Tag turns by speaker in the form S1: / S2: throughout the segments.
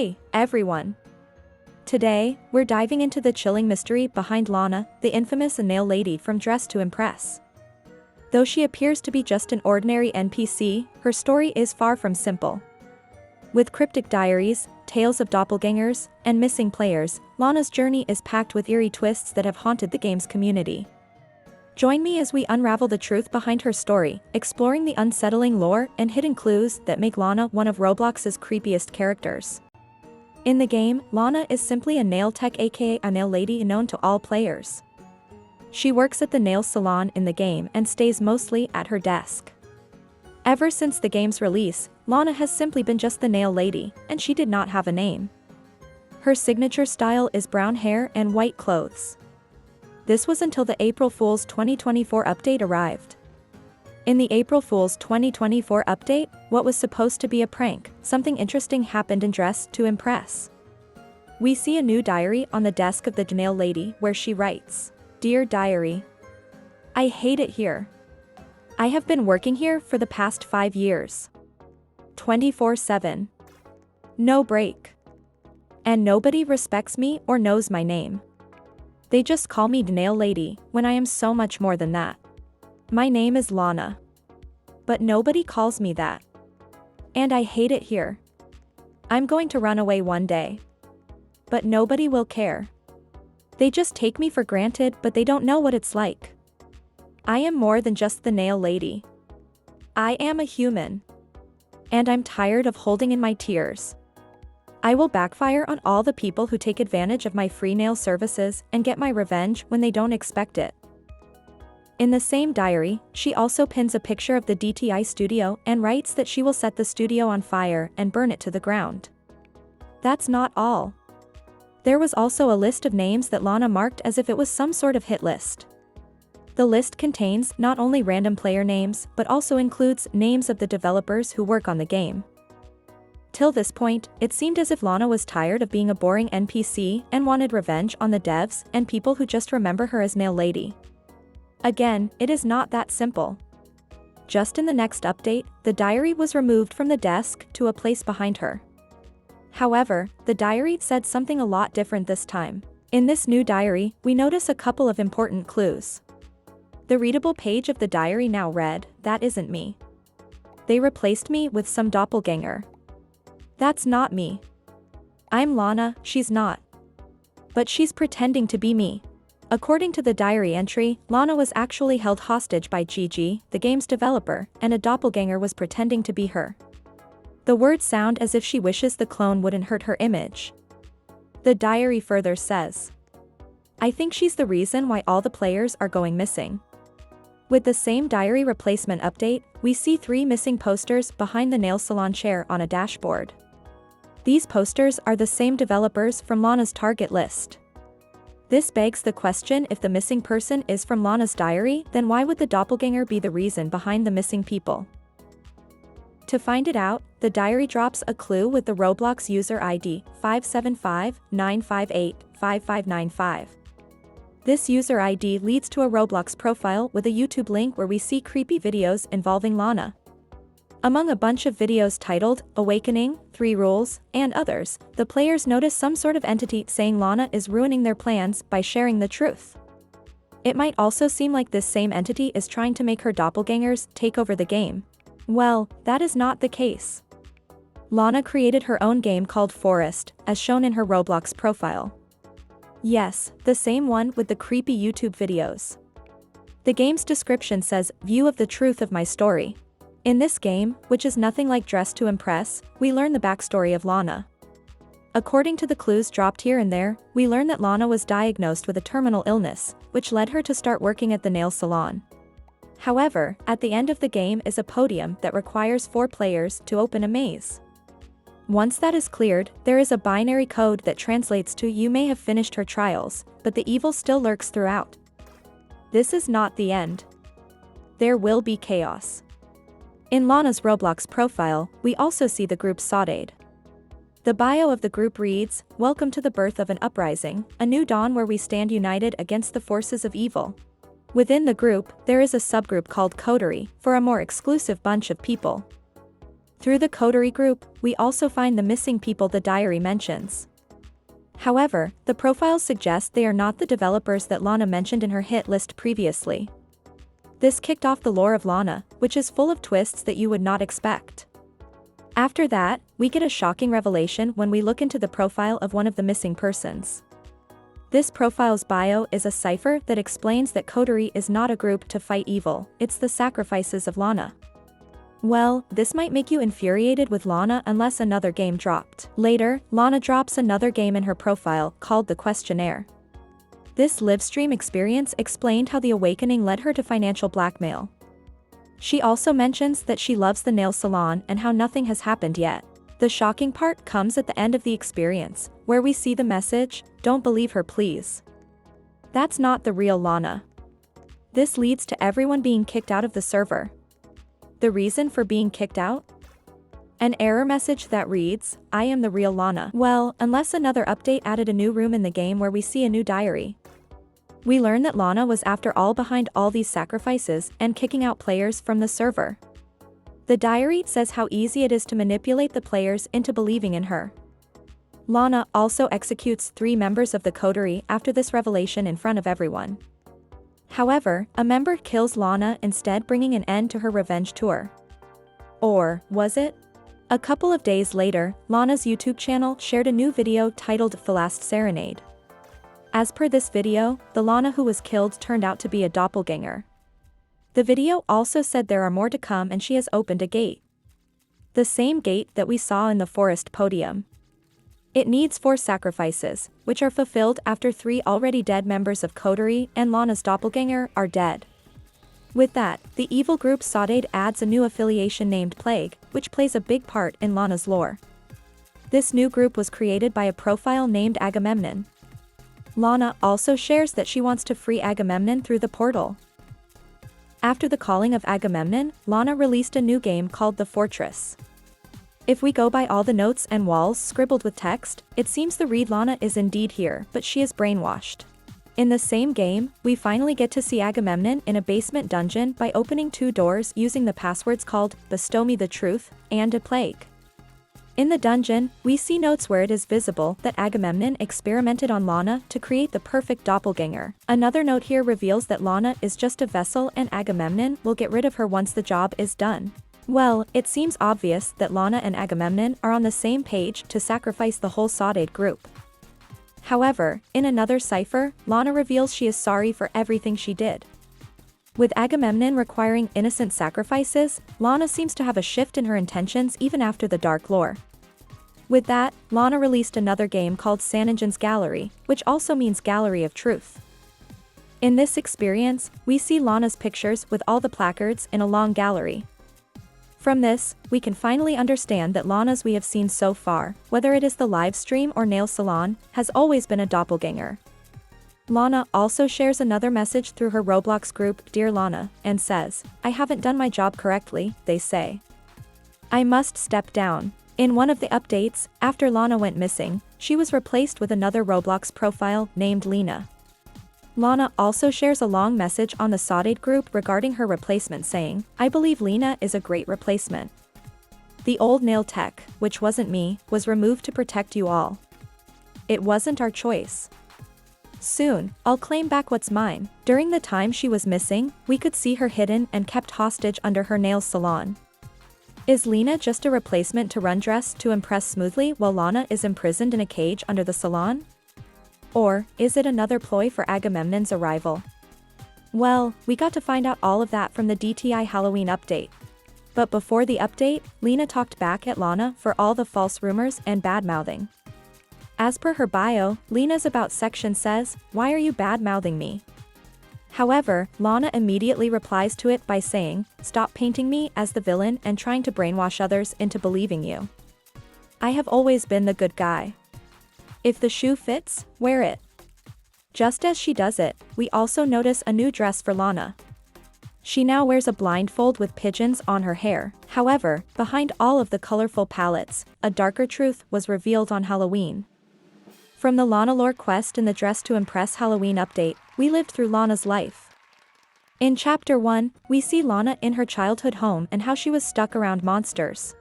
S1: Hey, everyone! Today, we're diving into the chilling mystery behind Lana, the infamous nail lady from Dress to Impress. Though she appears to be just an ordinary NPC, her story is far from simple. With cryptic diaries, tales of doppelgangers, and missing players, Lana's journey is packed with eerie twists that have haunted the game's community. Join me as we unravel the truth behind her story, exploring the unsettling lore and hidden clues that make Lana one of Roblox's creepiest characters. In the game, Lana is simply a nail tech, aka a nail lady known to all players. She works at the nail salon in the game and stays mostly at her desk. Ever since the game's release, Lana has simply been just the nail lady, and she did not have a name. Her signature style is brown hair and white clothes. This was until the April Fool's 2024 update arrived. In the April Fool's 2024 update, what was supposed to be a prank, something interesting happened in Dress to Impress. We see a new diary on the desk of the nail lady where she writes, "Dear Diary, I hate it here. I have been working here for the past 5 years. 24/7. No break. And nobody respects me or knows my name. They just call me nail lady when I am so much more than that. My name is Lana. But nobody calls me that. And I hate it here. I'm going to run away one day. But nobody will care. They just take me for granted, but they don't know what it's like. I am more than just the nail lady. I am a human. And I'm tired of holding in my tears. I will backfire on all the people who take advantage of my free nail services and get my revenge when they don't expect it." In the same diary, she also pins a picture of the DTI studio and writes that she will set the studio on fire and burn it to the ground. That's not all. There was also a list of names that Lana marked as if it was some sort of hit list. The list contains not only random player names but also includes names of the developers who work on the game. Till this point, it seemed as if Lana was tired of being a boring NPC and wanted revenge on the devs and people who just remember her as Nail Lady. Again, it is not that simple. Just in the next update, the diary was removed from the desk to a place behind her. However, the diary said something a lot different this time. In this new diary, we notice a couple of important clues. The readable page of the diary now read, "That isn't me. They replaced me with some doppelganger. That's not me. I'm Lana, she's not. But she's pretending to be me." According to the diary entry, Lana was actually held hostage by Gigi, the game's developer, and a doppelganger was pretending to be her. The words sound as if she wishes the clone wouldn't hurt her image. The diary further says, "I think she's the reason why all the players are going missing." With the same diary replacement update, we see 3 missing posters behind the nail salon chair on a dashboard. These posters are the same developers from Lana's target list. This begs the question, if the missing person is from Lana's diary, then why would the doppelganger be the reason behind the missing people? To find it out, the diary drops a clue with the Roblox user ID 575-958-5595. This user ID leads to a Roblox profile with a YouTube link where we see creepy videos involving Lana. Among a bunch of videos titled Awakening, 3 Rules, and others, the players notice some sort of entity saying Lana is ruining their plans by sharing the truth. It might also seem like this same entity is trying to make her doppelgangers take over the game. Well, that is not the case. Lana created her own game called Forest, as shown in her Roblox profile. Yes, the same one with the creepy YouTube videos. The game's description says, "View of the truth of my story." In this game, which is nothing like Dress to Impress, we learn the backstory of Lana. According to the clues dropped here and there, we learn that Lana was diagnosed with a terminal illness, which led her to start working at the nail salon. However, at the end of the game is a podium that requires 4 players to open a maze. Once that is cleared, there is a binary code that translates to "You may have finished her trials, but the evil still lurks throughout." This is not the end. There will be chaos. In Lana's Roblox profile, we also see the group Sauteed. The bio of the group reads, "Welcome to the birth of an uprising, a new dawn where we stand united against the forces of evil." Within the group, there is a subgroup called Coterie, for a more exclusive bunch of people. Through the coterie group, we also find the missing people the diary mentions. However, the profiles suggest they are not the developers that Lana mentioned in her hit list previously. This kicked off the lore of Lana, which is full of twists that you would not expect. After that, we get a shocking revelation when we look into the profile of one of the missing persons. This profile's bio is a cipher that explains that coterie is not a group to fight evil, it's the sacrifices of Lana. Well, this might make you infuriated with Lana unless another game dropped. Later, Lana drops another game in her profile called the Questionnaire. This livestream experience explained how the awakening led her to financial blackmail. She also mentions that she loves the nail salon and how nothing has happened yet. The shocking part comes at the end of the experience, where we see the message, "Don't believe her please." That's not the real Lana. This leads to everyone being kicked out of the server. The reason for being kicked out? An error message that reads, "I am the real Lana." Well, unless another update added a new room in the game where we see a new diary. We learn that Lana was after all behind all these sacrifices and kicking out players from the server. The diary says how easy it is to manipulate the players into believing in her. Lana also executes 3 members of the coterie after this revelation in front of everyone. However, a member kills Lana instead, bringing an end to her revenge tour. Or, was it? A couple of days later, Lana's YouTube channel shared a new video titled "The Last Serenade." As per this video, the Lana who was killed turned out to be a doppelganger. The video also said there are more to come and she has opened a gate. The same gate that we saw in the forest podium. It needs 4 sacrifices, which are fulfilled after 3 already dead members of coterie and Lana's doppelganger are dead. With that, the evil group Sauteed adds a new affiliation named Plague, which plays a big part in Lana's lore. This new group was created by a profile named Agamemnon. Lana also shares that she wants to free Agamemnon through the portal. After the calling of Agamemnon, Lana released a new game called The Fortress. If we go by all the notes and walls scribbled with text, it seems the real Lana is indeed here, but she is brainwashed. In the same game, we finally get to see Agamemnon in a basement dungeon by opening 2 doors using the passwords called "Bestow Me the Truth" and "A Plague." In the dungeon, we see notes where it is visible that Agamemnon experimented on Lana to create the perfect doppelganger. Another note here reveals that Lana is just a vessel and Agamemnon will get rid of her once the job is done. Well, it seems obvious that Lana and Agamemnon are on the same page to sacrifice the whole Sauteed group. However, in another cipher, Lana reveals she is sorry for everything she did. With Agamemnon requiring innocent sacrifices, Lana seems to have a shift in her intentions even after the dark lore. With that, Lana released another game called Sanningen's Gallery, which also means Gallery of Truth. In this experience, we see Lana's pictures with all the placards in a long gallery. From this, we can finally understand that Lana's we have seen so far, whether it is the live stream or nail salon, has always been a doppelganger. Lana also shares another message through her Roblox group "Dear Lana" and says, "I haven't done my job correctly, they say. I must step down." In one of the updates, after Lana went missing, she was replaced with another Roblox profile named Lena. Lana also shares a long message on the Sauteed group regarding her replacement saying, "I believe Lena is a great replacement. The old nail tech, which wasn't me, was removed to protect you all. It wasn't our choice. Soon, I'll claim back what's mine." During the time she was missing, we could see her hidden and kept hostage under her nail salon. Is Lena just a replacement to run dress to impress smoothly while Lana is imprisoned in a cage under the salon? Or, is it another ploy for Agamemnon's arrival? Well, we got to find out all of that from the DTI Halloween update. But before the update, Lena talked back at Lana for all the false rumors and bad-mouthing. As per her bio, Lena's About section says, "Why are you bad-mouthing me?" However, Lana immediately replies to it by saying, "Stop painting me as the villain and trying to brainwash others into believing you. I have always been the good guy. If the shoe fits, wear it." Just as she does it, we also notice a new dress for Lana. She now wears a blindfold with pigeons on her hair. However, behind all of the colorful palettes, a darker truth was revealed on Halloween. From the Lana lore quest in the Dress to Impress Halloween update, we lived through Lana's life. In Chapter 1, we see Lana in her childhood home and how she was stuck around monsters.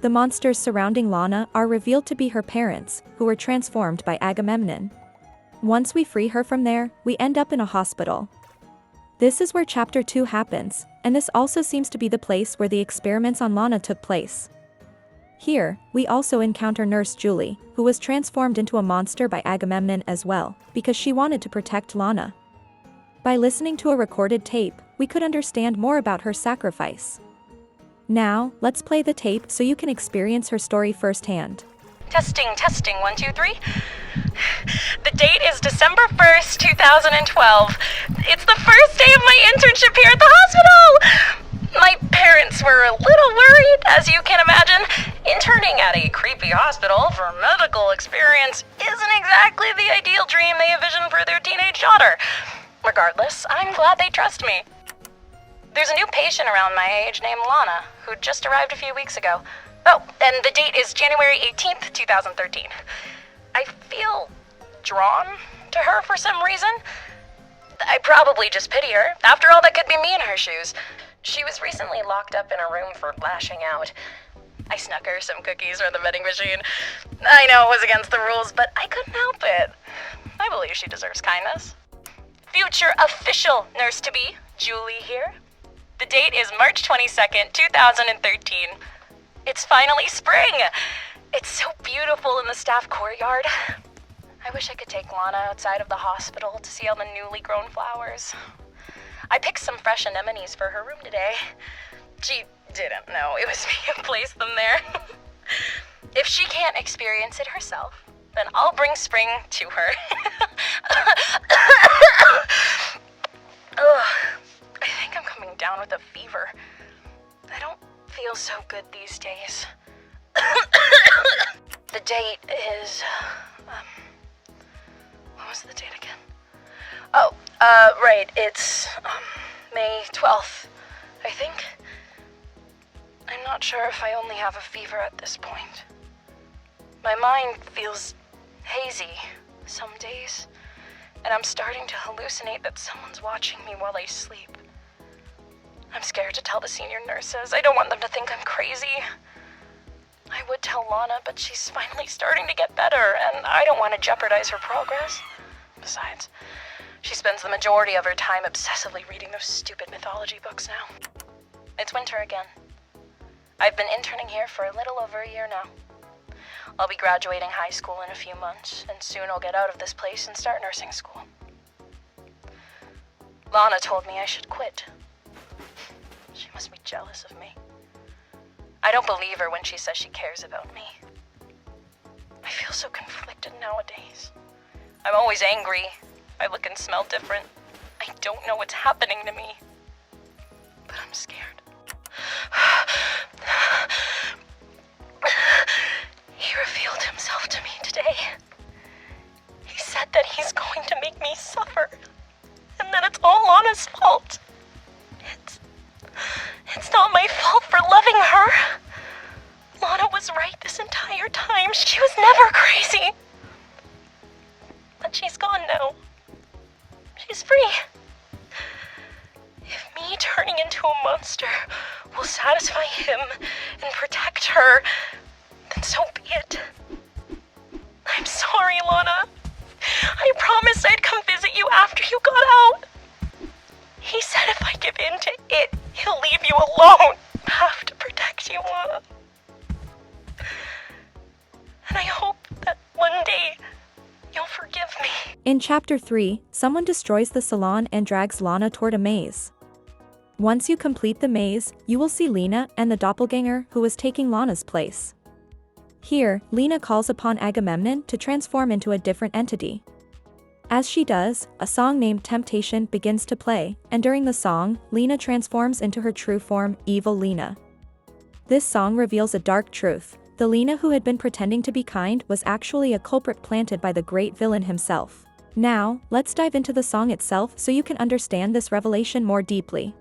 S1: the monsters surrounding Lana are revealed to be her parents, who were transformed by Agamemnon. Once we free her from there, we end up in a hospital. This is where Chapter 2 happens, and this also seems to be the place where the experiments on Lana took place. Here, we also encounter Nurse Julie, who was transformed into a monster by Agamemnon as well, because she wanted to protect Lana. By listening to a recorded tape, we could understand more about her sacrifice. Now, let's play the tape so you can experience her story firsthand.
S2: Testing, 1, 2, 3. The date is December 1st, 2012. It's the first day of my internship here at the hospital! My parents were a little worried, as you can imagine. Interning at a creepy hospital for medical experience isn't exactly the ideal dream they envisioned for their teenage daughter. Regardless, I'm glad they trust me. There's a new patient around my age named Lana, who just arrived a few weeks ago. Oh, and the date is January 18th, 2013. I feel drawn to her for some reason. I probably just pity her. After all, that could be me in her shoes. She was recently locked up in a room for lashing out. I snuck her some cookies from the vending machine. I know it was against the rules, but I couldn't help it. I believe she deserves kindness. Future official nurse-to-be, Julie here. The date is March 22nd, 2013. It's finally spring! It's so beautiful in the staff courtyard. I wish I could take Lana outside of the hospital to see all the newly grown flowers. I picked some fresh anemones for her room today. She didn't know it was me who placed them there. If she can't experience it herself, then I'll bring spring to her. Ugh, I think I'm coming down with a fever. I don't feel so good these days. The date is, what was the date again? Oh, right, it's, May 12th, I think. I'm not sure if I only have a fever at this point. My mind feels hazy some days, and I'm starting to hallucinate that someone's watching me while I sleep. I'm scared to tell the senior nurses. I don't want them to think I'm crazy. I would tell Lana, but she's finally starting to get better, and I don't want to jeopardize her progress. Besides, she spends the majority of her time obsessively reading those stupid mythology books now. It's winter again. I've been interning here for a little over a year now. I'll be graduating high school in a few months, and soon I'll get out of this place and start nursing school. Lana told me I should quit. She must be jealous of me. I don't believe her when she says she cares about me. I feel so conflicted nowadays. I'm always angry. I look and smell different. I don't know what's happening to me. But I'm scared. He revealed himself to me today. He said that he's going to make me suffer, and that it's all Lana's fault. It's not my fault for loving her. Lana was right this entire time. She was never crazy. But she's gone now. She's free. If me turning into a monster will satisfy him and protect her, then so be it. I'm sorry, Lana. I promised I'd come visit you after you got out. He said if I give in to it, he'll leave you alone. I have to protect you, Lana. And I hope that one day you'll forgive me.
S1: In Chapter 3, someone destroys the salon and drags Lana toward a maze. Once you complete the maze, you will see Lena and the doppelganger who was taking Lana's place. Here, Lena calls upon Agamemnon to transform into a different entity. As she does, a song named Temptation begins to play, and during the song, Lena transforms into her true form, Evil Lena. This song reveals a dark truth. The Lena who had been pretending to be kind was actually a culprit planted by the great villain himself. Now, let's dive into the song itself so you can understand this revelation more deeply.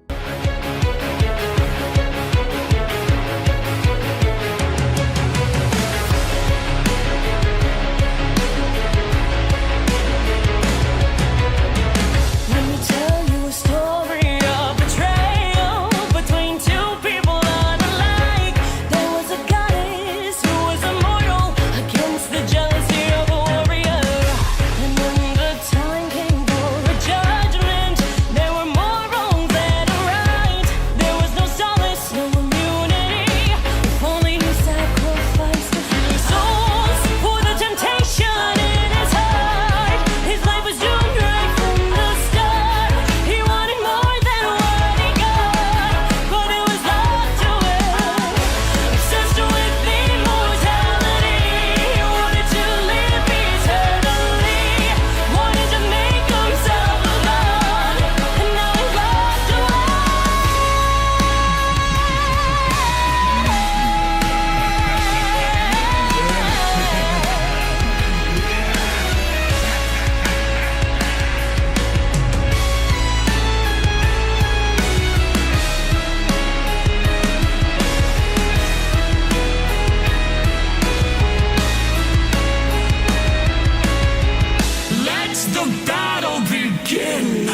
S3: the battle begin.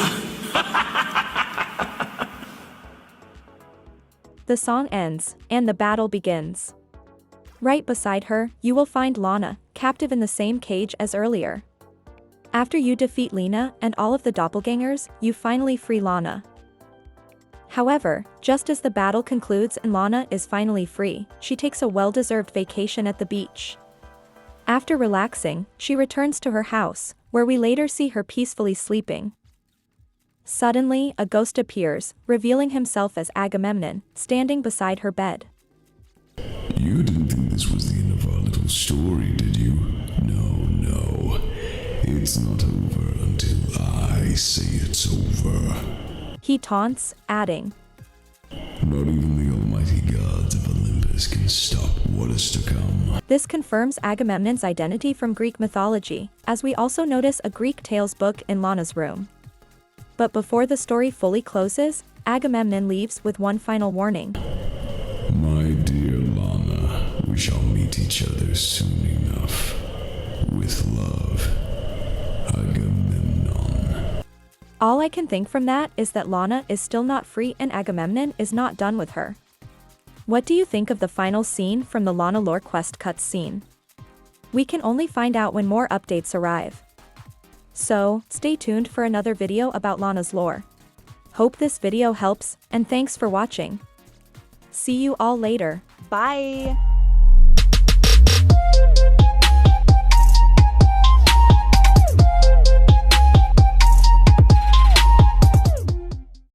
S1: The song ends, and the battle begins. Right beside her, you will find Lana, captive in the same cage as earlier. After you defeat Lena and all of the doppelgangers, you finally free Lana. However, just as the battle concludes and Lana is finally free, she takes a well-deserved vacation at the beach. After relaxing, she returns to her house, where we later see her peacefully sleeping. Suddenly, a ghost appears, revealing himself as Agamemnon, standing beside her bed.
S3: You didn't think this was the end of our little story, did you? No. It's not over until I say it's over.
S1: He taunts, adding,
S3: Not even the almighty gods of Olympus can stop what is to come.
S1: This confirms Agamemnon's identity from Greek mythology, as we also notice a Greek tales book in Lana's room. But before the story fully closes, Agamemnon leaves with one final warning.
S3: My dear Lana, we shall meet each other soon enough. With love, Agamemnon.
S1: All I can think from that is that Lana is still not free and Agamemnon is not done with her. What do you think of the final scene from the Lana lore quest cutscene? We can only find out when more updates arrive. So, stay tuned for another video about Lana's lore. Hope this video helps, and thanks for watching. See you all later.
S4: Bye!